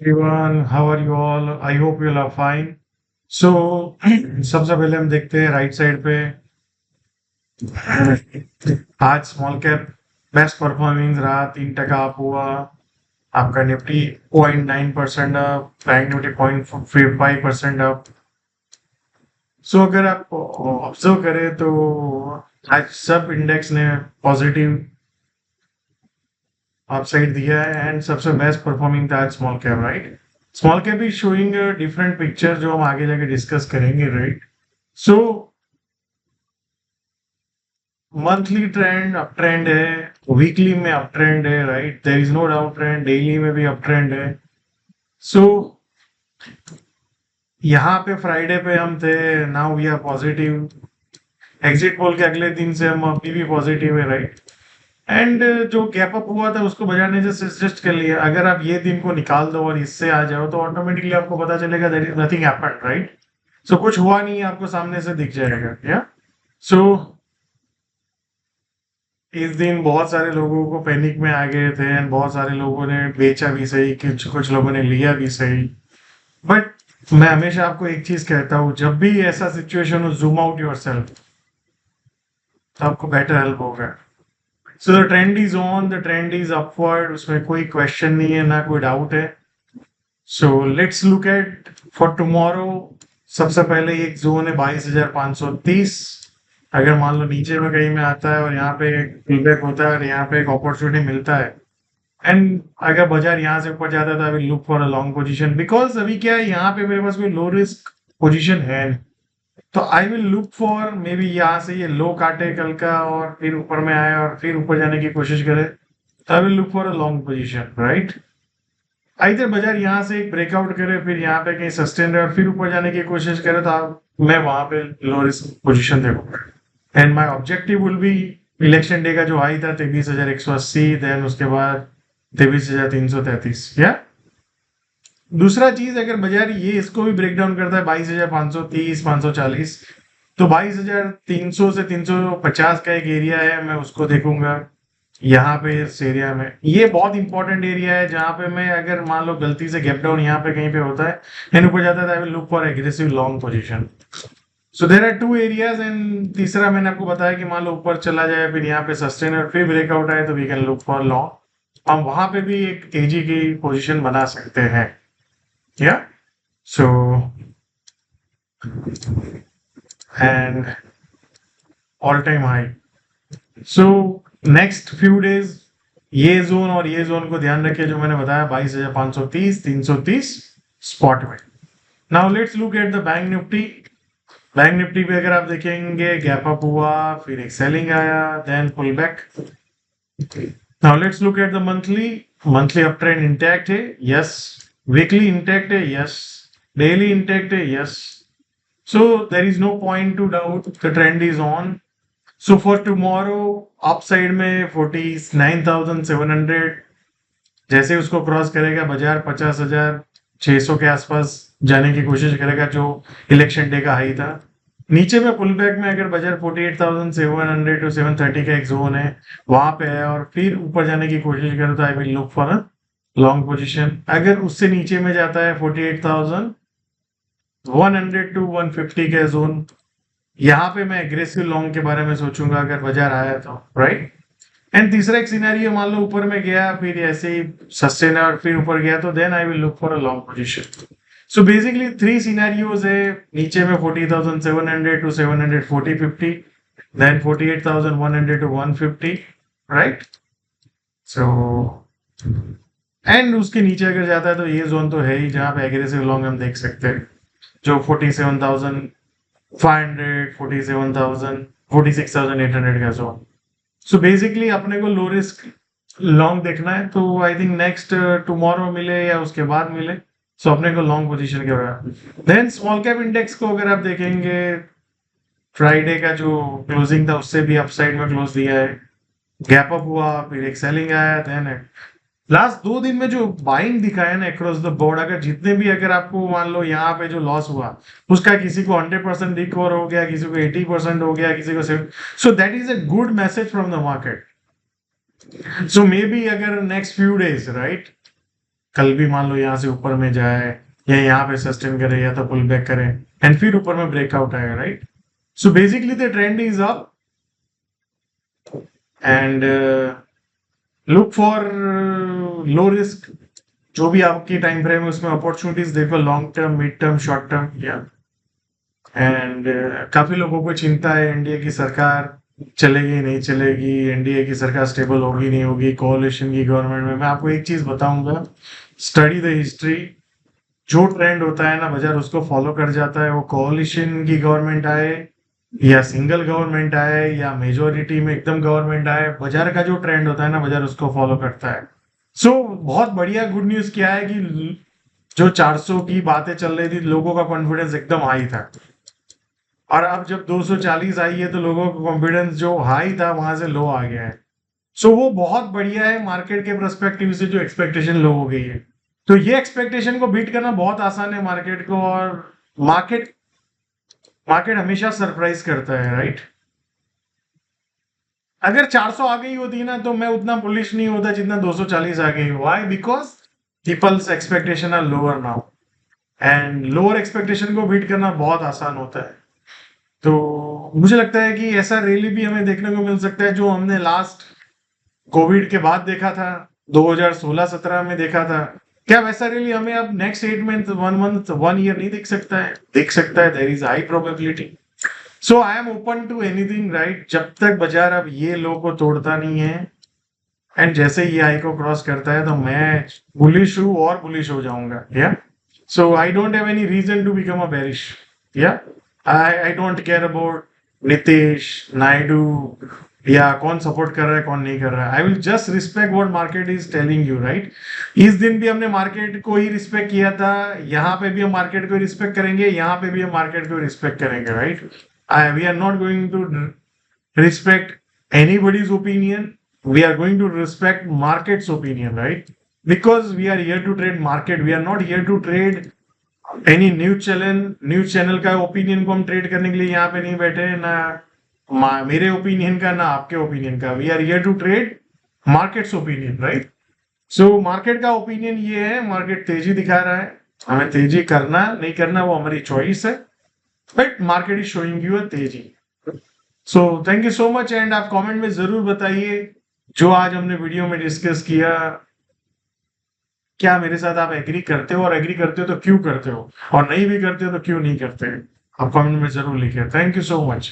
everyone, how are you all? I hope you all are fine. So सबसे पहले हम देखते हैं राइट साइड पे आज स्मॉल कैप बेस्ट परफॉर्मिंग रहा 3% अप हुआ आपका Nifty 0.9% up bank Nifty 0.5% up so अगर आप ऑब्जर्व करें तो आज सब इंडेक्स ने पॉजिटिव अपसाइड दिया है एंड सबसे बेस्ट परफॉर्मिंग था आज small cap right small cap is showing different picture जो हम आगे जाके डिस्कस करेंगे right so monthly trend up trend है वीकली में अप ट्रेंड है right there is no down trend daily में भी अप ट्रेंड है सो यहाँ पे फ्राइडे पे हम थे now we are positive exit poll के अगले दिन से हम अभी भी पॉजिटिव है राइट एंड जो गैप अप हुआ था उसको बाजार ने जस्ट सजेस्ट कर लिया अगर आप ये दिन को निकाल दो और इससे आ जाओ तो ऑटोमेटिकली आपको पता चलेगा that is nothing happened right so कुछ हुआ नहीं है आपको सामने से दिख जाएगा या सो इस दिन बहुत सारे लोगों को पैनिक में आ गए थे एंड बहुत सारे लोगों ने बेचा भी सही कुछ कुछ लोगों ने लिया भी सही बट मैं हमेशा आपको एक चीज कहता हूँ जब भी ऐसा सिचुएशन हो जूम आउट योर सेल्फ तो आपको बेटर हेल्प होगा so the trend is on the trend is upward उसमें कोई क्वेश्चन नहीं है ना कोई डाउट है so let's look eight for tomorrow सबसे पहले एक जोन है 22,530 अगर मान लो नीचे में कहीं में आता है और यहाँ पे फीडबैक होता है और यहाँ पे एक अपॉर्चुनिटी मिलता है एंड अगर बाजार यहाँ से ऊपर जाता है तो आई will look for a long position because अभी क्या है यहाँ पे मेरे पास कोई लो रिस्क पोजीशन है नहीं तो आई will look for may be यहाँ से ये लो काटे कल का और फिर ऊपर में आए और फिर ऊपर जाने की कोशिश करे तो आई will look for a long position right इधर बाजार यहाँ से एक ब्रेकआउट करे फिर यहाँ पे कहीं सस्टेन रहे और फिर ऊपर जाने की कोशिश करे तो मैं वहां पे लो रिस्क पोजीशन देखूंगा and my objective will be election day का जो हाई था 23,180 देन उसके बाद 23,333 या दूसरा चीज अगर बाजार ये इसको भी ब्रेक डाउन करता है 22,530 540 तो 22,300 से 350 का एक एरिया है मैं उसको देखूंगा यहाँ पे इस एरिया में ये बहुत इंपॉर्टेंट एरिया है जहां पे मैं अगर मान लो गलती से गैप डाउन यहाँ पे कहीं पे होता है एंड ऊपर जाता है I will look for aggressive long position so there are two areas and तीसरा मैंने आपको बताया कि मान लो ऊपर चला जाए फिर यहाँ पे सस्टेन और फिर ब्रेकआउट आए तो we can look for long हम वहां पे भी एक तेजी की पोजीशन बना सकते हैं या so and all time high so next few days ये जोन और ये जोन को ध्यान रखिए जो मैंने बताया 22,530 330 स्पॉट में now let's look at the bank Nifty पे अगर आप देखेंगे गैप अप हुआ फिर एक सेलिंग आया then pull back now let's look at the monthly up trend intact है यस वीकली इंटैक्ट है यस डेली इंटैक्ट है yes so there is no point to doubt the trend is on so for tomorrow upside में 49,700 जैसे उसको cross करेगा बाजार 50,600 के आसपास जाने की कोशिश करेगा जो इलेक्शन डे का हाई था नीचे में पुल बैक में अगर बाजार 48,700 टू 730 का एक जोन है वहां पे है और फिर ऊपर जाने की कोशिश करे तो आई will look for a long position अगर उससे नीचे में जाता है 48,100 टू 150 का जोन यहाँ पे मैं एग्रेसिव लॉन्ग के बारे में सोचूंगा अगर बाजार आया तो राइट एंड तीसरा एक सिनेरियो मान लो ऊपर में गया फिर ऐसे ही सस्टेन और फिर ऊपर गया तो then I will look for a long position so basically 3 scenarios है नीचे में 40,700 to 740 50 then 48,100 to 150 right so and उसके नीचे अगर जाता है तो ये जोन तो है ही जहां पे एग्रेसिव लॉन्ग हम देख सकते हैं जो 47,500 47,000 46,800 का जोन सो बेसिकली अपने को लो रिस्क लॉन्ग देखना है तो आई थिंक नेक्स्ट टुमारो मिले या उसके बाद मिले सो अपने को लॉन्ग पोजीशन के बाद देन स्मॉल कैप इंडेक्स को अगर आप देखेंगे फ्राइडे का जो क्लोजिंग था उससे भी अपसाइड में क्लोज दिया है गैप अप हुआ फिर एक सेलिंग आया देन लास्ट 2 दिन में जो बाइंग दिखा है ना अक्रॉस द बोर्ड अगर जितने भी अगर आपको मान लो यहाँ पे जो लॉस हुआ उसका किसी को 100% रिकवर हो गया किसी को 80% हो गया किसी को so that is a good message from the market so may be अगर नेक्स्ट फ्यू डेज राइट कल भी मान लो यहाँ से ऊपर में जाए या यहाँ पे सस्टेन करे या तो पुल बैक करे एंड फिर ऊपर में ब्रेकआउट आएगा, right? So basically the trend is up and look for low risk. जो भी आपकी टाइम फ्रेम है उसमें अपॉर्चुनिटीज देखो, long term, mid term, short term, या एंड काफी लोगों को चिंता है एनडीए की सरकार चलेगी नहीं चलेगी, एनडीए की सरकार स्टेबल होगी नहीं होगी, कोalition की गवर्नमेंट में। मैं आपको एक चीज बताऊंगा, स्टडी द हिस्ट्री। जो ट्रेंड होता है ना बाजार उसको फॉलो कर जाता है, वो कोalition की गवर्नमेंट आए या सिंगल गवर्नमेंट आए या मेजोरिटी में एकदम गवर्नमेंट आए, बाजार का जो ट्रेंड होता है ना बाजार उसको फॉलो करता है। सो बहुत बढ़िया गुड न्यूज क्या है कि जो 400 की बातें चल रही थी, लोगों का कॉन्फिडेंस एकदम हाई था, और अब जब 240 आई है तो लोगों का कॉन्फिडेंस जो हाई था वहां से लो आ गया है। सो वो बहुत बढ़िया है मार्केट के पर्सपेक्टिव से, जो एक्सपेक्टेशन लो हो गई है। तो ये एक्सपेक्टेशन को बीट करना बहुत आसान है मार्केट को, और मार्केट मार्केट हमेशा सरप्राइज करता है, राइट? अगर 400 आ गई होती ना तो मैं उतना बुलिश नहीं होता जितना 240 आ गई। Why? Because peoples expectation are lower now, and lower expectation को बीट करना बहुत आसान होता है। तो मुझे लगता है कि ऐसा रैली भी हमें देखने को मिल सकता है जो हमने लास्ट कोविड के बाद देखा था, 2016-17 में देखा था। क्या वैसा रैली हमें अब नेक्स्ट 8 मंथ 1 ईयर नहीं दिख सकता है? देख सकता है, there is high probability. So I am open to anything, right? जब तक बाजार अब ये लो को तोड़ता नहीं है एंड जैसे ही हाई को क्रॉस करता है तो मैं बुलिश हूँ और बुलिश हो जाऊंगा, या so I don't have any reason to become a bearish, या I don't care about Nitish Naidu या कौन सपोर्ट कर रहा है कौन नहीं कर रहा है। I will just respect what market is telling you, right? इस दिन भी हमने मार्केट को ही रिस्पेक्ट किया था, यहाँ पे भी हम मार्केट को रिस्पेक्ट करेंगे, यहाँ पे भी हम मार्केट को रिस्पेक्ट करेंगे, right? We are not going to respect anybody's opinion. We are going to respect market's opinion, right? Because we are here to trade market. We are not here to trade any news channel. News channel का opinion को हम trade करने के लिए यहाँ पे नहीं बैठे हैं, ना मेरे opinion का ना आपके opinion का। We are here to trade market's opinion, right? So market का opinion ये है, market तेजी दिखा रहा है, हमें तेजी करना नहीं करना वो हमारी choice है, but market is showing you a तेजी। So thank you so much, and आप कमेंट में जरूर बताइए जो आज हमने वीडियो में डिस्कस किया, क्या मेरे साथ आप एग्री करते हो, और एग्री करते हो तो क्यों करते हो, और नहीं भी करते हो तो क्यों नहीं करते। आप कमेंट में जरूर लिखिए। Thank you so much.